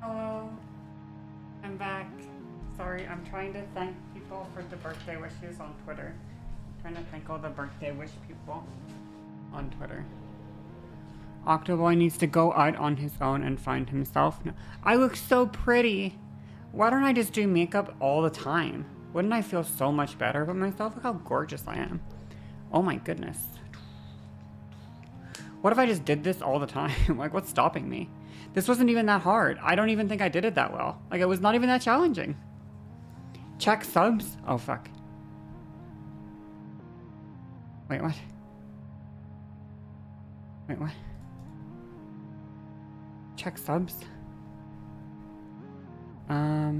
Hello, I'm back. Sorry, I'm trying to thank people for the birthday wishes on Twitter. I'm trying to thank all the birthday wish people on Twitter. Octoboy needs to go out on his own and find himself. No, I look so pretty. Why don't I just do makeup all the time? Wouldn't I feel so much better about myself? Look how gorgeous I am. Oh my goodness. What if I just did this all the time? Like, what's stopping me? This wasn't even that hard. I don't even think I did it that well. Like, it was not even that challenging. Check subs? Oh, fuck. Wait, what? Wait, what? Check subs? Huh?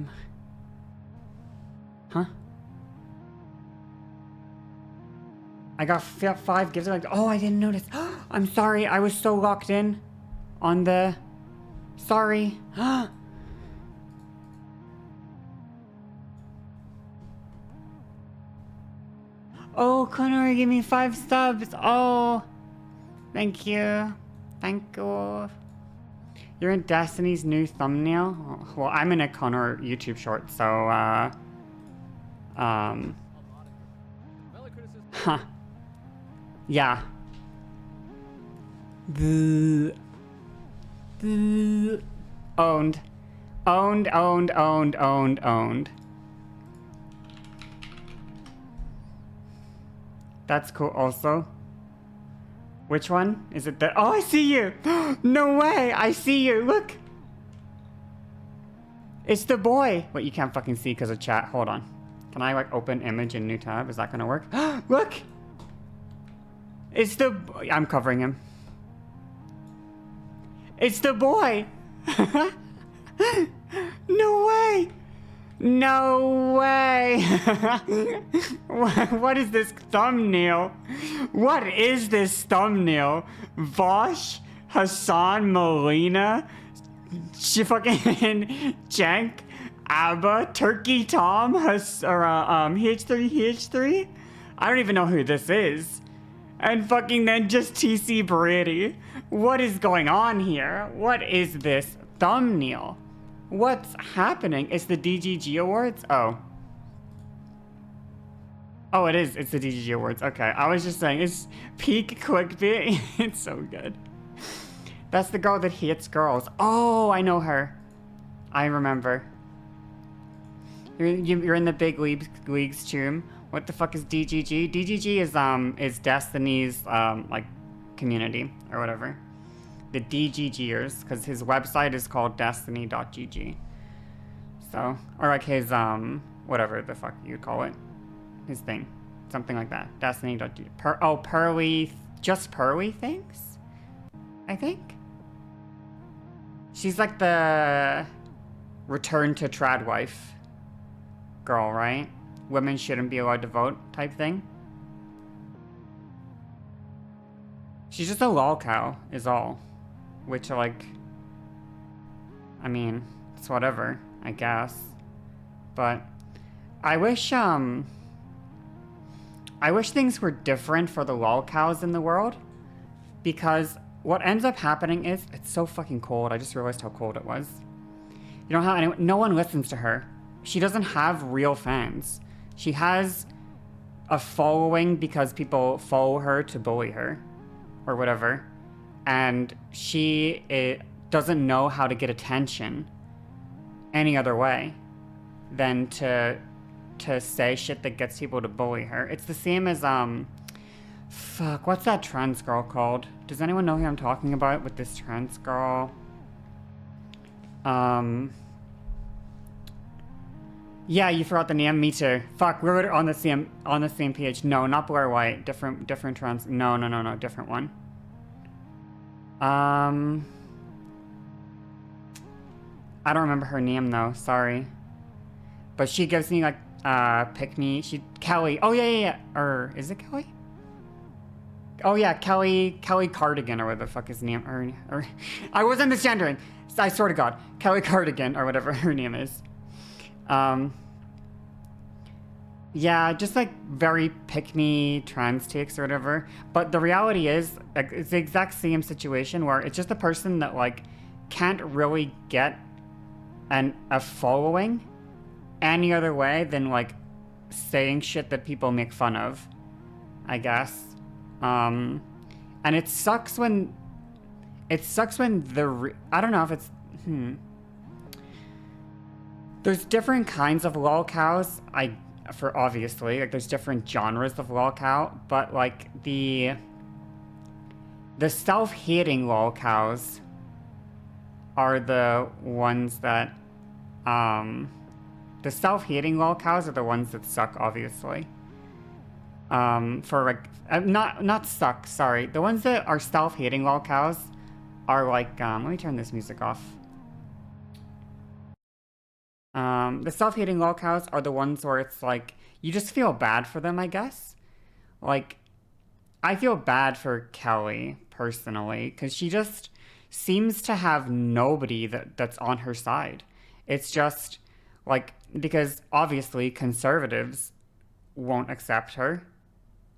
I got 5 gifts. Like, oh, I didn't notice. I'm sorry. I was so locked in on the... Sorry. Oh, Connor, give me 5 subs. Oh, thank you. Thank you. You're in Destiny's new thumbnail? Oh, well, I'm in a Connor YouTube short, so, huh. Yeah. Owned. Owned, owned, owned, owned, owned. That's cool also. Which one? Is it the... Oh, I see you! No way! I see you! Look! It's the boy! Wait, you can't fucking see because of chat. Hold on. Can I, like, open image in new tab? Is that gonna work? Look! It's the... I'm covering him. It's the boy! No way! No way! What is this thumbnail? What is this thumbnail? Vosh, Hassan, Molina, fucking Jank, Abba, Turkey Tom, H3? I don't even know who this is. And fucking then just TC Brady. What is going on here? What is this thumbnail? What's happening? It's the DGG Awards? Oh. Oh, it is. It's the DGG Awards. Okay. I was just saying, it's peak clickbait. It's so good. That's the girl that hates girls. Oh, I know her. I remember. You're in the big leagues, Choom. What the fuck is DGG? DGG is Destiny's, like, community or whatever. The DGGers, because his website is called destiny.gg. So, or like his, whatever the fuck you'd call it. His thing. Something like that. Destiny.gg. Pearly, just Pearly things? I think? She's like the return to trad wife girl, right? Women shouldn't be allowed to vote type thing. She's just a lol cow, is all. Which, like, I mean, it's whatever, I guess. But I wish things were different for the lol cows in the world. Because what ends up happening is, it's so fucking cold. I just realized how cold it was. You don't have anyone, no one listens to her. She doesn't have real fans. She has a following because people follow her to bully her. Or whatever. And she doesn't know how to get attention any other way than to say shit that gets people to bully her. It's the same as, fuck, what's that trans girl called? Does anyone know who I'm talking about with this trans girl? Yeah, you forgot the name. Me too. Fuck, we're on the same page. No, not Blair White. Different trans. No, different one. I don't remember her name though. Sorry, but she gives me like pick me. Kelly. Oh yeah. Or is it Kelly? Oh yeah, Kelly Cardigan or whatever the fuck his name. Or I wasn't misgendering. I swear to God, Kelly Cardigan or whatever her name is. Yeah, just like very pick-me trans takes or whatever. But the reality is, like, it's the exact same situation where it's just a person that like can't really get and a following any other way than like saying shit that people make fun of, I guess. Um, and I don't know if it's there's different kinds of lol cows. For obviously like there's different genres of lol cow, but like the self-hating lol cows are the ones that the self-hating lol cows are the ones that suck, obviously. For like not suck, sorry. The ones that are self-hating lol cows are like let me turn this music off. The self-hating lol cows are the ones where it's like you just feel bad for them, I guess. Like I feel bad for Kelly personally because she just seems to have nobody that's on her side. It's just like because obviously conservatives won't accept her,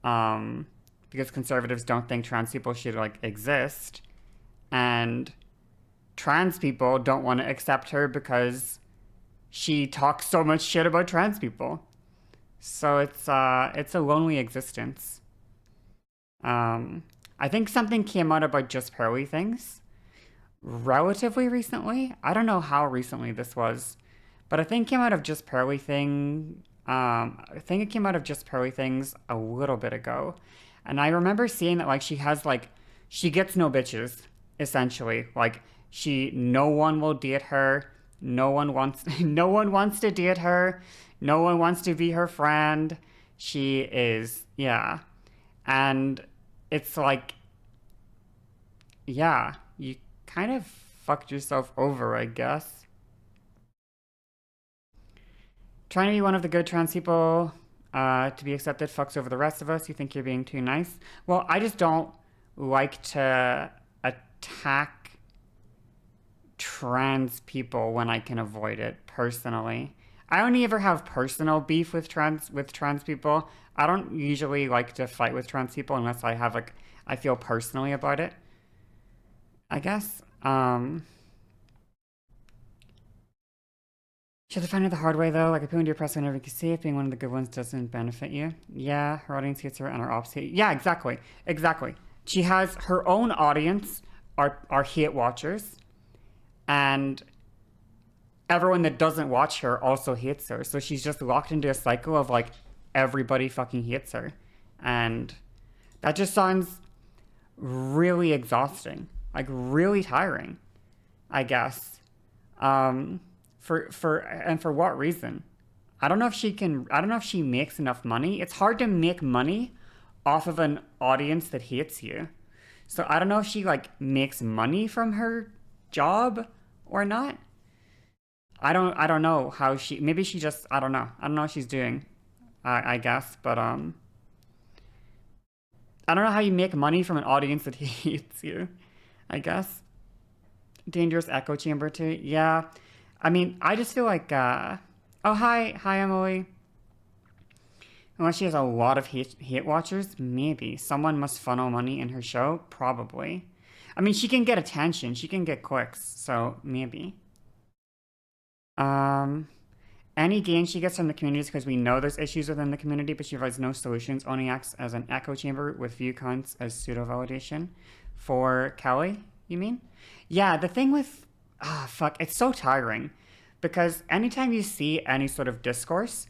because conservatives don't think trans people should like exist, and trans people don't want to accept her because she talks so much shit about trans people. So it's a lonely existence. I think something came out about just pearly things relatively recently. I don't know how recently this was, but I think it came out of just pearly thing. I think it came out of just pearly things a little bit ago, and I remember seeing that like she gets no bitches essentially. Like no one will date her. No one wants no one wants to date her. No one wants to be her friend. She is, yeah. And it's like, yeah, you kind of fucked yourself over, I guess. Trying to be one of the good trans people to be accepted fucks over the rest of us. You think you're being too nice? Well, I just don't like to attack trans people when I can avoid it personally. I only ever have personal beef with trans people. I don't usually like to fight with trans people unless I have like I feel personally about it. I guess. She had to find it the hard way though. Like appealing to your press whenever you can see it. Being one of the good ones doesn't benefit you. Yeah, her audience hates her and her ops hate. Yeah, exactly, exactly. She has her own audience are hate watchers, and everyone that doesn't watch her also hates her. So she's just locked into a cycle of like everybody fucking hates her. And that just sounds really exhausting. Like really tiring, I guess. For what reason? I don't know if she makes enough money. It's hard to make money off of an audience that hates you. So I don't know if she like makes money from her job or not. I don't know how she maybe she just I don't know. I don't know what she's doing. I guess, but I don't know how you make money from an audience that hates you. I guess. Dangerous echo chamber too. Yeah. I mean, I just feel like oh hi Emily. Unless she has a lot of hate watchers, maybe. Someone must funnel money in her show, probably. I mean, she can get attention, she can get clicks, so maybe. Um, any gain she gets from the community is because we know there's issues within the community, but she provides no solutions, only acts as an echo chamber with view counts as pseudo-validation. For Kelly, you mean? Yeah, the thing with... Ah, fuck, it's so tiring. Because anytime you see any sort of discourse,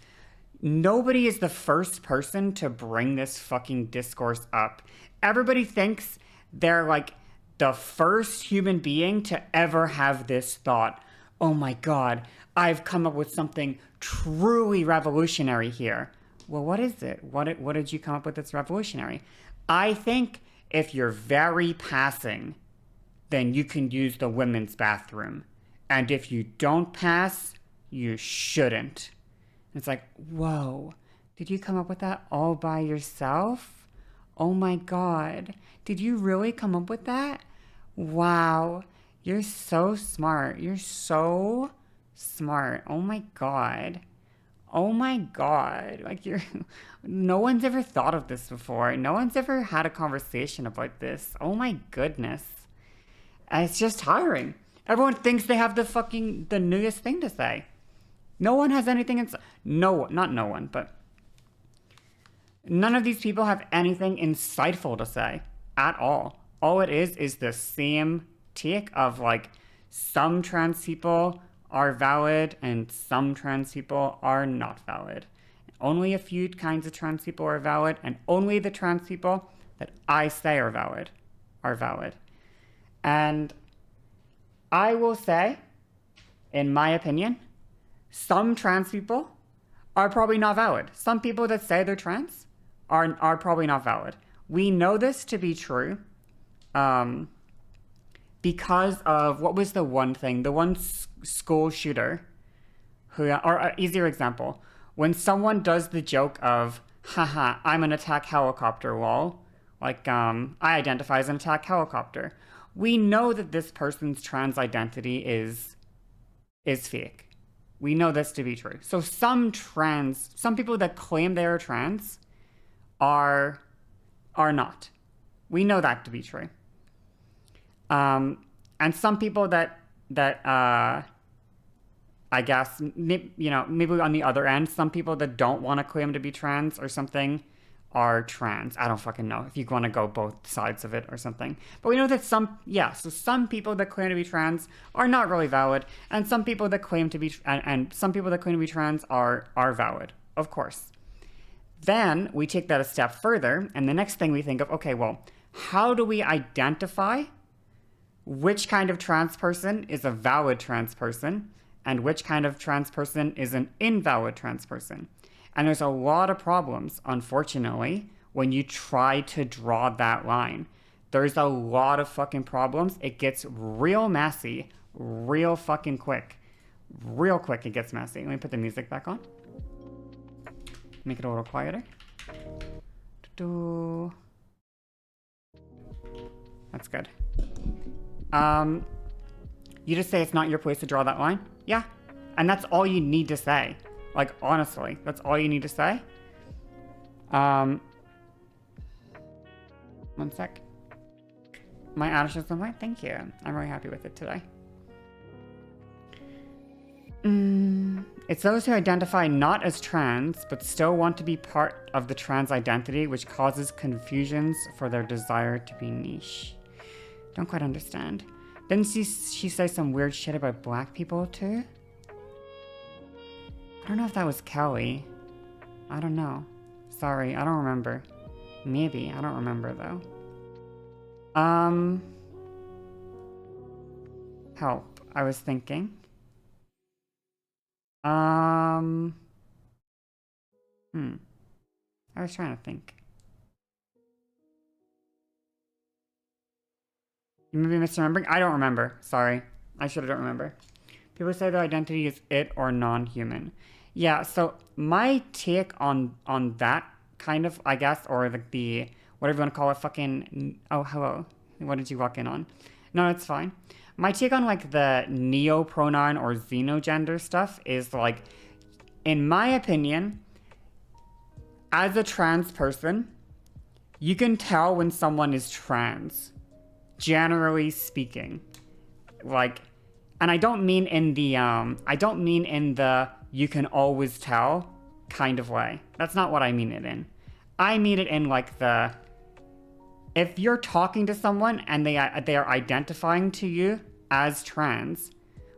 nobody is the first person to bring this fucking discourse up. Everybody thinks they're like the first human being to ever have this thought. Oh my god, I've come up with something truly revolutionary here. Well, what is it? What did you come up with that's revolutionary? I think if you're very passing, then you can use the women's bathroom. And if you don't pass, you shouldn't. It's like, whoa, did you come up with that all by yourself? Oh my god, did you really come up with that? Wow, you're so smart. You're so smart. Oh my god. Oh my god. Like you're no one's ever thought of this before. No one's ever had a conversation about this. Oh my goodness. And it's just tiring. Everyone thinks they have the newest thing to say. No one has anything not no one, but none of these people have anything insightful to say at all. All it is the same take of like some trans people are valid and some trans people are not valid. Only a few kinds of trans people are valid, and only the trans people that I say are valid are valid. And I will say, in my opinion, some trans people are probably not valid. Some people that say they're trans are probably not valid. We know this to be true because of, what was the one thing? The one school shooter who, or an easier example, when someone does the joke of, haha, I'm an attack helicopter, lol, like, I identify as an attack helicopter. We know that this person's trans identity is fake. We know this to be true. So some people that claim they are trans are not. We know that to be true. And some people that I guess, maybe on the other end, some people that don't want to claim to be trans or something are trans. I don't fucking know if you want to go both sides of it or something. But we know that so some people that claim to be trans are not really valid, and some people that claim to be trans are valid, of course. Then we take that a step further, and the next thing we think of, okay, well, how do we identify which kind of trans person is a valid trans person and which kind of trans person is an invalid trans person? And there's a lot of problems, unfortunately, when you try to draw that line. There's a lot of fucking problems. It gets real messy, real fucking quick. Real quick, it gets messy. Let me put the music back on. Make it a little quieter. That's good. You just say it's not your place to draw that line. Yeah. And that's all you need to say. Like, honestly, that's all you need to say. One sec. My ashes on white. Thank you. I'm really happy with it today. It's those who identify not as trans, but still want to be part of the trans identity, which causes confusions for their desire to be niche. Don't quite understand. Didn't she say some weird shit about black people too? I don't know if that was Kelly. I don't know. Sorry, I don't remember. Maybe, I don't remember though. Help. I was thinking. I was trying to think. You may be misremembering? I don't remember. Sorry. I should have don't remember. People say their identity is it or non-human. Yeah, so my take on that kind of, I guess, or the whatever you want to call it, fucking, oh, hello. What did you walk in on? No, it's fine. My take on, like, the neo-pronoun or xenogender stuff is, like, in my opinion, as a trans person, you can tell when someone is trans, generally speaking. Like, and I don't mean in the you can always tell kind of way. That's not what I mean it in. I mean it in, like, if you're talking to someone and they are identifying to you as trans,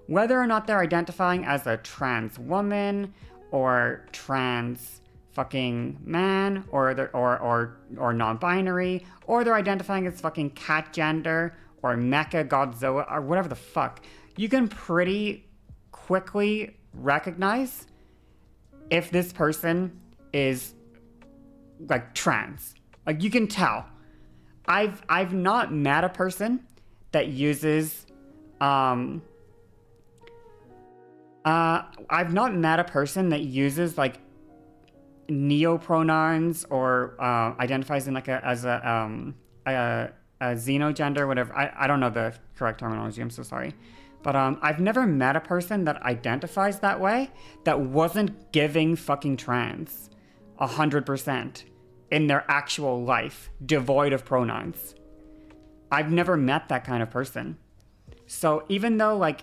whether or not they're identifying as a trans woman or trans fucking man or non-binary, or they're identifying as fucking cat gender or mecha Godzilla or whatever the fuck, you can pretty quickly recognize if this person is, like, trans. Like, you can tell. I've not met a person that uses I've not met a person that uses, like, neo-pronouns or identifies in, like, as a xenogender, whatever. I don't know the correct terminology, I'm so sorry. But I've never met a person that identifies that way that wasn't giving fucking trans 100% in their actual life, devoid of pronouns. I've never met that kind of person. So even though like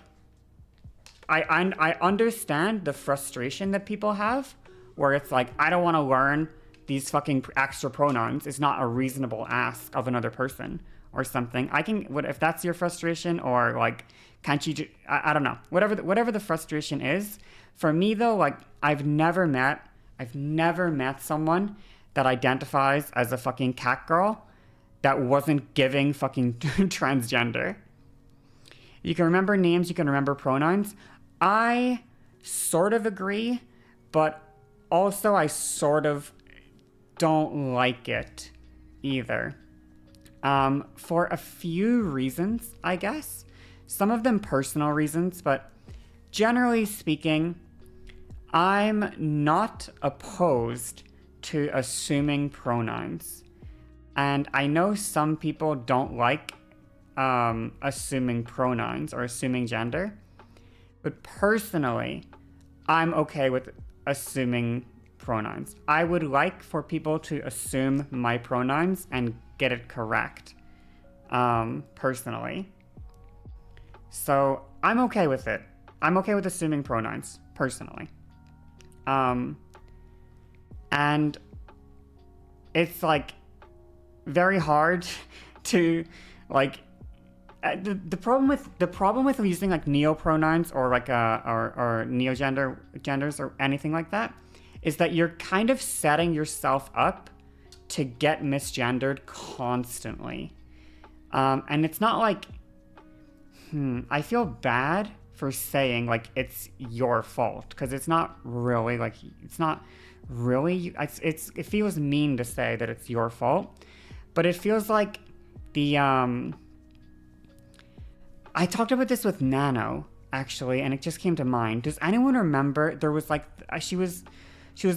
I understand the frustration that people have, where it's like, I don't want to learn these fucking extra pronouns. It's not a reasonable ask of another person or something. I can, what if that's your frustration, or like, can't you? I don't know. Whatever the frustration is. For me though, like I've never met someone that identifies as a fucking cat girl that wasn't giving fucking transgender. You can remember names, you can remember pronouns. I sort of agree, but also I sort of don't like it either. For a few reasons, I guess. Some of them personal reasons, but generally speaking, I'm not opposed to assuming pronouns. And I know some people don't like assuming pronouns or assuming gender. But personally, I'm okay with assuming pronouns. I would like for people to assume my pronouns and get it correct, personally. So I'm okay with it. I'm okay with assuming pronouns, personally. And it's like very hard to like the problem with using like neopronouns or like or neogender genders or anything like that is that you're kind of setting yourself up to get misgendered constantly. And it's not like I feel bad for saying like it's your fault, because it's not really like it feels mean to say that it's your fault, but it feels like the I talked about this with Nano, actually, and it just came to mind. Does anyone remember there was like she was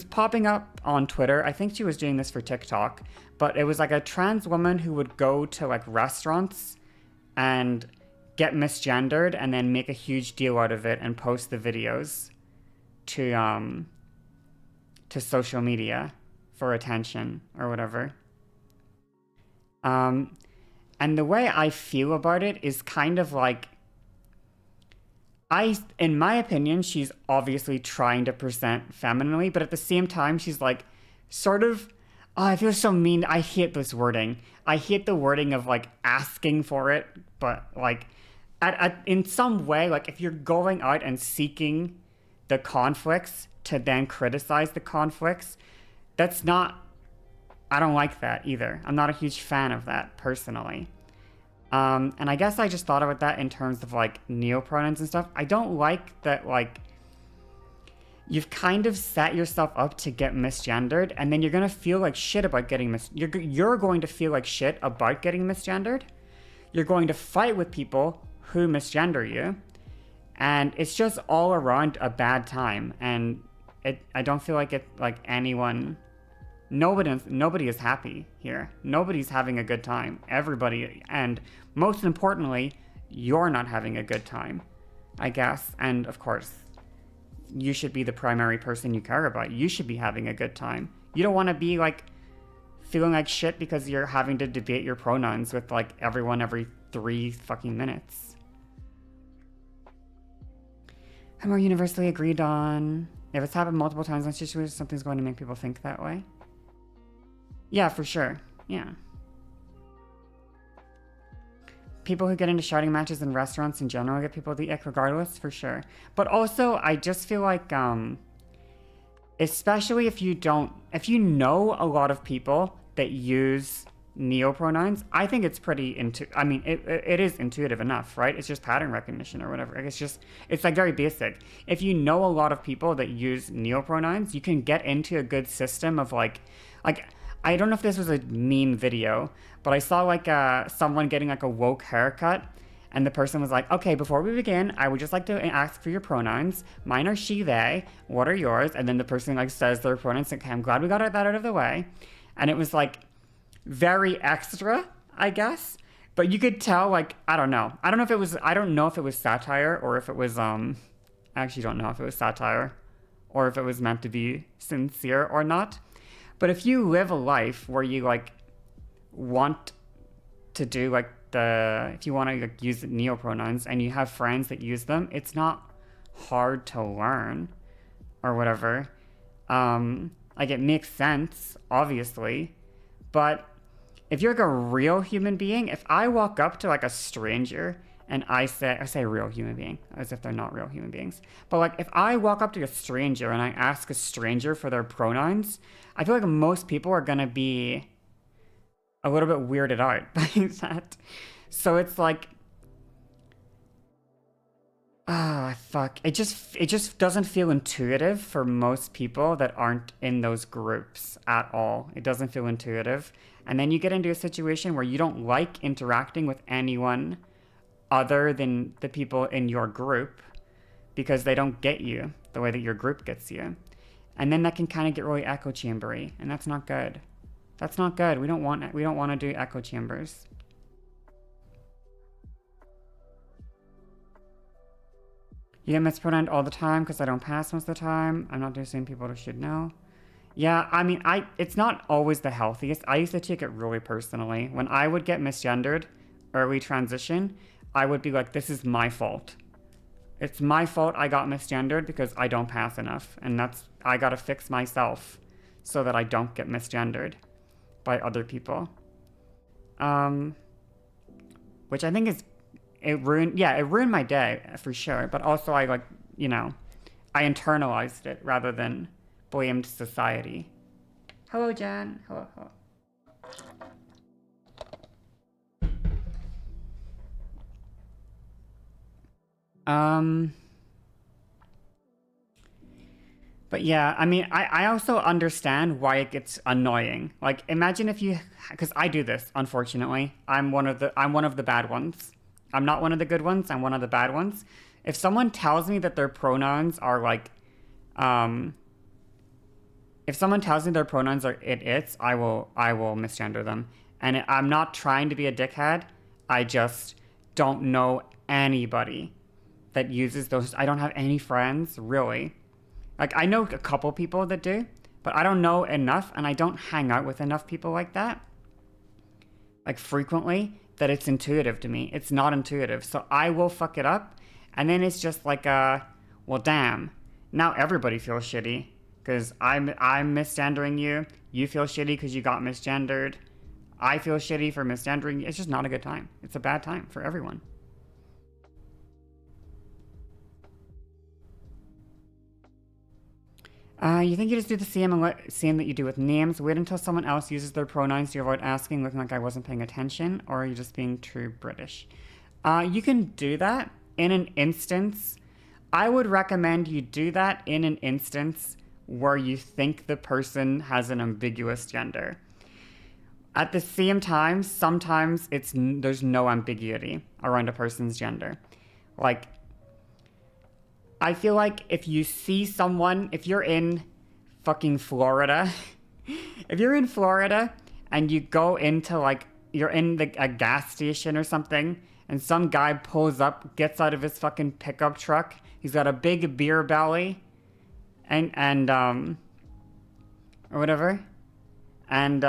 popping up on Twitter. I think she was doing this for TikTok, but it was like a trans woman who would go to like restaurants and get misgendered and then make a huge deal out of it and post the videos to social media for attention or whatever. And the way I feel about it is kind of like, in my opinion, she's obviously trying to present femininely, but at the same time, she's like, sort of, oh, I feel so mean. I hate this wording. I hate the wording of like asking for it, but like, in some way, like if you're going out and seeking the conflicts to then criticize the conflicts, that's not, I don't like that either. I'm not a huge fan of that personally. And I guess I just thought about that in terms of like neopronouns and stuff. I don't like that like you've kind of set yourself up to get misgendered, and then you're gonna feel like shit about getting you're going to feel like shit about getting misgendered. You're going to fight with people who misgender you, and it's just all around a bad time. And I don't feel like nobody is happy here. Nobody's having a good time. Everybody, and most importantly, you're not having a good time, I guess. And of course, you should be the primary person you care about. You should be having a good time. You don't want to be like feeling like shit because you're having to debate your pronouns with like everyone every 3 fucking minutes. I'm more universally agreed on. If it's happened multiple times on situations, something's going to make people think that way. Yeah, for sure. Yeah. People who get into shouting matches in restaurants in general get people the ick regardless, for sure. But also, I just feel like, especially if you know a lot of people that use neopronouns, I think it's pretty it is intuitive enough, right? It's just pattern recognition or whatever. It's like very basic. If you know a lot of people that use neopronouns, you can get into a good system of like, I don't know if this was a meme video, but I saw like someone getting like a woke haircut, and the person was like, okay, before we begin, I would just like to ask for your pronouns. Mine are she, they. What are yours? And then the person like says their pronouns. Okay, I'm glad we got that out of the way. And it was like very extra, I guess. But you could tell, like, I don't know if it was satire, or if it was I actually don't know if it was satire or if it was meant to be sincere or not. But if you live a life where you like want to do like if you want to like, use neopronouns and you have friends that use them, it's not hard to learn or whatever. Like it makes sense, obviously, but if you're like a real human being, if I walk up to like a stranger and I say real human being as if they're not real human beings, but like if I walk up to a stranger and I ask a stranger for their pronouns, I feel like most people are gonna be a little bit weirded out by that. So it's like, ah, fuck. It just doesn't feel intuitive for most people that aren't in those groups at all. It doesn't feel intuitive. And then you get into a situation where you don't like interacting with anyone other than the people in your group because they don't get you the way that your group gets you. And then that can kind of get really echo chambery, and that's not good. That's not good. We don't want to do echo chambers. You get mispronounced all the time because I don't pass most of the time. I'm not the same people that should know. Yeah, I mean, it's not always the healthiest. I used to take it really personally. When I would get misgendered, early transition, I would be like, this is my fault. It's my fault I got misgendered because I don't pass enough. And I gotta fix myself so that I don't get misgendered by other people. Which I think it ruined my day for sure. But also I I internalized it rather than blamed society. Hello, Jan. Hello. But yeah, I mean, I also understand why it gets annoying. Like, imagine if because I do this, unfortunately. I'm one of the bad ones. I'm not one of the good ones. I'm one of the bad ones. If someone tells me that their pronouns are like, if someone tells me their pronouns are it's, I will misgender them. And I'm not trying to be a dickhead. I just don't know anybody that uses those. I don't have any friends, really. Like, I know a couple people that do, but I don't know enough, and I don't hang out with enough people like that, like, frequently, that it's intuitive to me. It's not intuitive. So I will fuck it up, and then it's just like, well, damn. Now everybody feels shitty, because I'm misgendering you. You feel shitty because you got misgendered. I feel shitty for misgendering you. It's just not a good time. It's a bad time for everyone. You think you just do the same that you do with names? Wait until someone else uses their pronouns to avoid asking, looking like I wasn't paying attention, or are you just being true British? You can do that in an instance. I would recommend you do that in an instance where you think the person has an ambiguous gender. At the same time, sometimes there's no ambiguity around a person's gender. Like, I feel like if you see someone, if you're in fucking Florida, if you're in Florida and you go into you're in a gas station or something, and some guy pulls up, gets out of his fucking pickup truck, he's got a big beer belly, and or whatever, and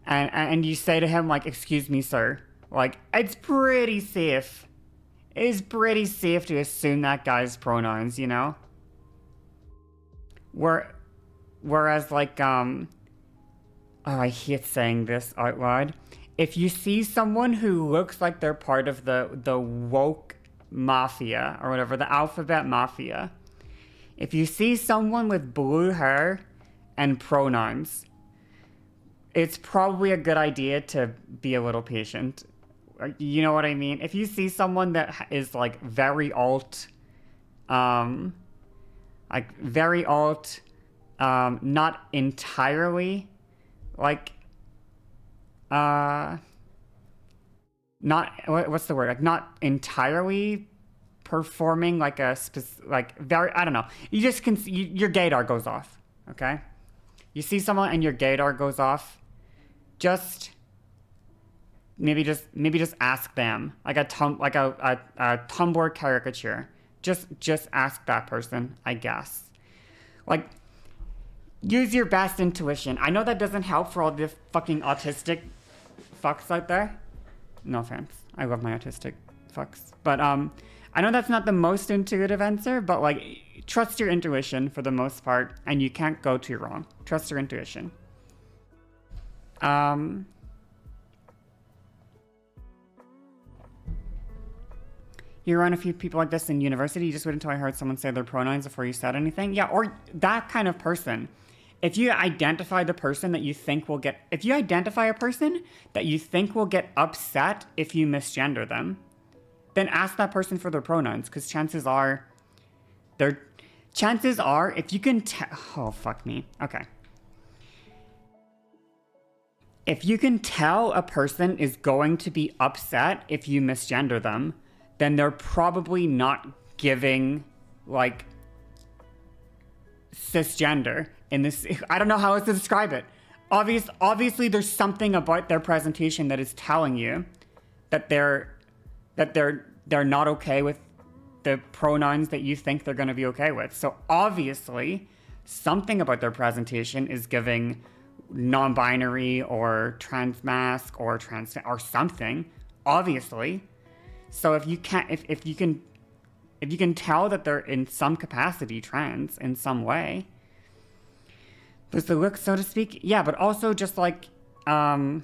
and you say to him like, excuse me, sir, like, it's pretty safe. It is pretty safe to assume that guy's pronouns, you know? Whereas, like, oh, I hate saying this out loud. If you see someone who looks like they're part of the woke mafia, or whatever, the alphabet mafia, if you see someone with blue hair and pronouns, it's probably a good idea to be a little patient. You know what I mean? If you see someone that is like very alt, not entirely, like, not, what's the word? Like, not entirely performing like very, I don't know. You just can, your gaydar goes off, okay? You see someone and your gaydar goes off, maybe just ask them, like a Tumblr caricature. Just ask that person, I guess. Like, use your best intuition. I know that doesn't help for all the fucking autistic fucks out there, No offense. I love my autistic fucks. But I know that's not the most intuitive answer, but like trust your intuition for the most part, and you can't go too wrong. Trust your intuition. You're around a few people like this in university, you just wait until I heard someone say their pronouns before you said anything? Yeah, or that kind of person. If you identify the person that you think will get, if you identify a person that you think will get upset if you misgender them, then ask that person for their pronouns, because chances are, if you can oh, fuck me. Okay. If you can tell a person is going to be upset if you misgender them, then they're probably not giving, like, cisgender in this. I don't know how else to describe it. Obviously, there's something about their presentation that is telling you that they're not okay with the pronouns that you think they're going to be okay with. So obviously, something about their presentation is giving non-binary or transmasc or something. Obviously. So if you can tell that they're in some capacity trans in some way, does the look, so to speak? Yeah, but also just like, yeah,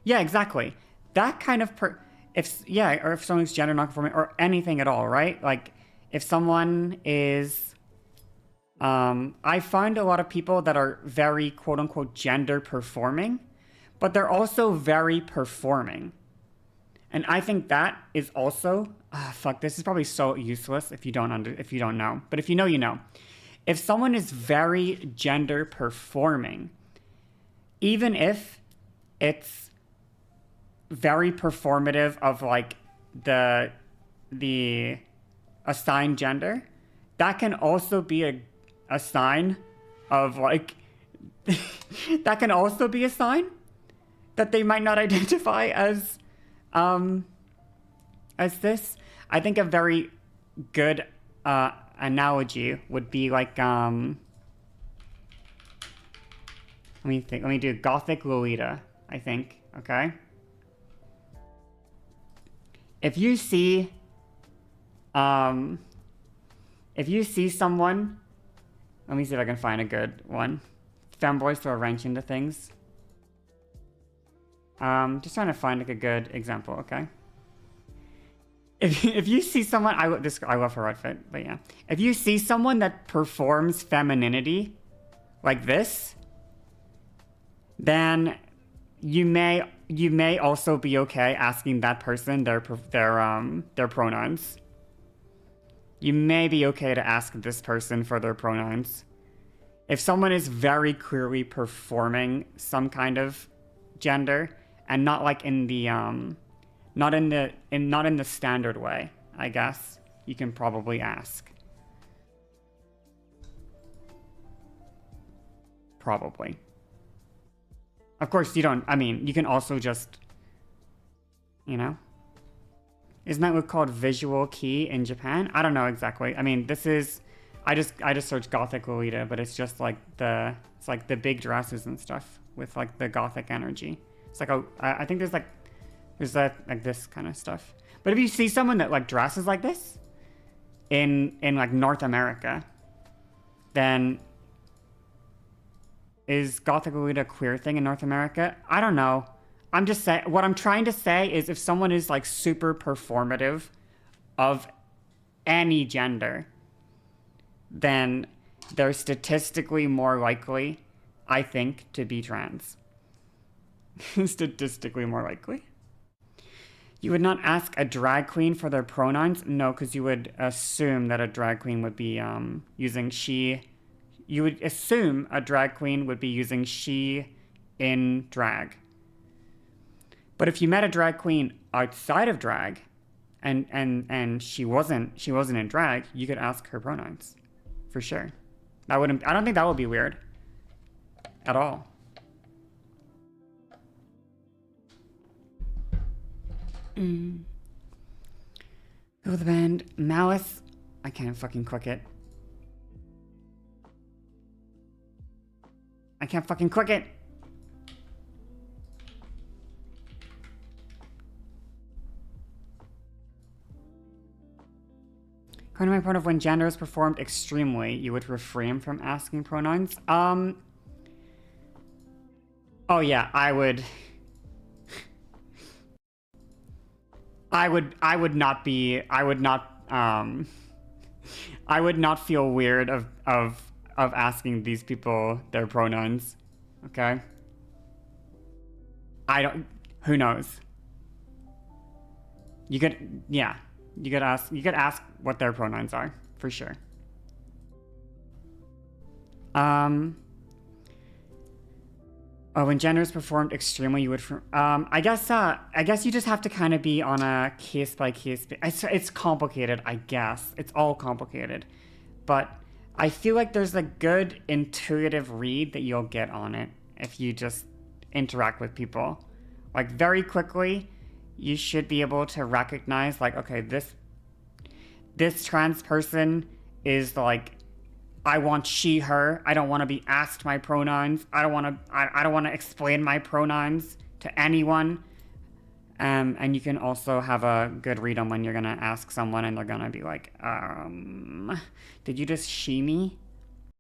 exactly. That kind of or if someone's gender nonconforming or anything at all, right? Like, if someone is, I find a lot of people that are very quote unquote gender performing, but they're also very performing. And I think that is also, fuck, this is probably so useless if you don't know. But if you know, you know. If someone is very gender performing, even if it's very performative of like the assigned gender, that can also be a sign of like, that can also be a sign that they might not identify as this. I think a very good analogy would be like let me do Gothic Lolita, I think. Okay, if you see someone, let me see if I can find a good one. Femboys throw a wrench into things. Just trying to find like a good example, okay? If you see someone, I love her outfit, but yeah. If you see someone that performs femininity like this, then you may also be okay asking that person their pronouns. You may be okay to ask this person for their pronouns. If someone is very clearly performing some kind of gender, and not like in the not in the standard way, I guess you can probably ask. Probably. Of course, you don't. I mean, you can also just, isn't that what's called visual kei in Japan? I don't know exactly. I mean, this is, I just searched Gothic Lolita, but it's just like the big dresses and stuff with like the Gothic energy. It's like I think there's that like this kind of stuff. But if you see someone that like dresses like this in like North America, then is Gothic Lolita a queer thing in North America? I don't know. I'm just saying, what I'm trying to say is if someone is like super performative of any gender, then they're statistically more likely, I think, to be trans. Statistically more likely. You would not ask a drag queen for their pronouns? No, because you would assume that a drag queen would be using she. You would assume a drag queen would be using she in drag. But if you met a drag queen outside of drag, and she wasn't in drag, you could ask her pronouns, for sure. I don't think that would be weird at all. Who the band? Malice. I can't fucking click it. I can't fucking click it. According to my point of when gender is performed extremely, you would refrain from asking pronouns. Oh yeah, I would not be, I would not feel weird of asking these people their pronouns. Okay? I don't, who knows? You could, yeah, you could ask what their pronouns are, for sure. Um, oh, when gender is performed extremely, you would. I guess you just have to kind of be on a case by case. It's complicated. I guess it's all complicated, but I feel like there's a good intuitive read that you'll get on it if you just interact with people, like very quickly. You should be able to recognize, like, okay, this trans person is like, I want she her. I don't want to be asked my pronouns. I don't want to explain my pronouns to anyone. And you can also have a good read on when you're gonna ask someone and they're gonna be like, did you just she me?